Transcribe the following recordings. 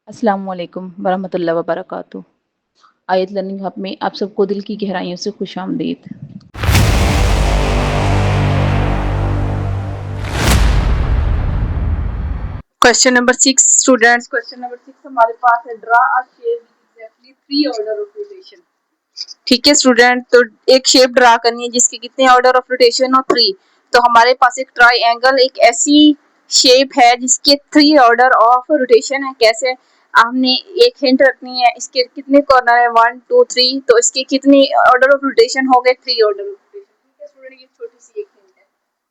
अस्सलामुअलैकुम वरहमतुल्लाहि वबरकातुहू। आयत लर्निंग हब में आप सबको दिल की गहराइयों से खुशामदीद। Question number 6 students, question number 6 हमारे पास है draw a shape with exactly 3 order of rotation. ठीक है स्टूडेंट, तो एक शेप ड्रा करनी है जिसके कितने ऑर्डर ऑफ रोटेशन हो 3। तो हमारे पास एक ट्राइंगल एक ऐसी शेप है जिसके 3 ऑर्डर ऑफ रोटेशन है। कैसे? हमने एक हिंट रखनी है, इसके कितने कॉर्नर है 1 2 3, तो इसके कितने ऑर्डर ऑफ रोटेशन हो गए 3 ऑर्डर ऑफ रोटेशन। ठीक है स्टूडेंट, ये छोटी सी एक हिंट है।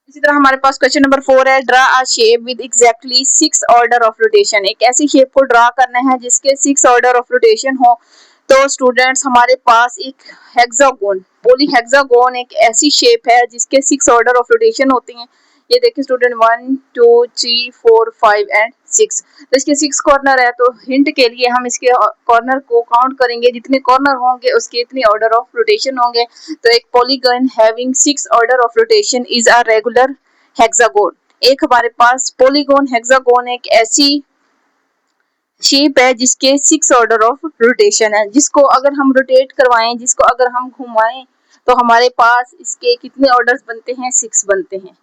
इसी तरह हमारे पास क्वेश्चन नंबर 4 है draw a shape with exactly 6 order of rotation. एक ऐसी शेप को ड्रा करना है जिसके 6 ऑर्डर ऑफ रोटेशन हो। तो स्टूडेंट्स हमारे पास एक हेक्सागोन, पॉलीहेक्सागोन एक ऐसी शेप है जिसके 6 ऑर्डर ऑफ रोटेशन होती हैं। ये देखिए स्टूडेंट 1 2 3 4 5 एंड 6। तो इसके 6 कॉर्नर है, तो हिंट के लिए हम इसके कॉर्नर को काउंट करेंगे, जितने कॉर्नर होंगे उसके इतने ऑर्डर ऑफ रोटेशन होंगे। तो एक polygon having 6 order of rotation is a regular hexagon. एक हमारे पास पॉलीगोन हेक्सागोन एक ऐसी शेप है जिसके 6 ऑर्डर ऑफ रोटेशन है, जिसको अगर हम रोटेट करवाएं, जिसको अगर हम घुमाएं, तो हमारे पास इसके कितने ऑर्डर्स बनते हैं 6 बनते हैं।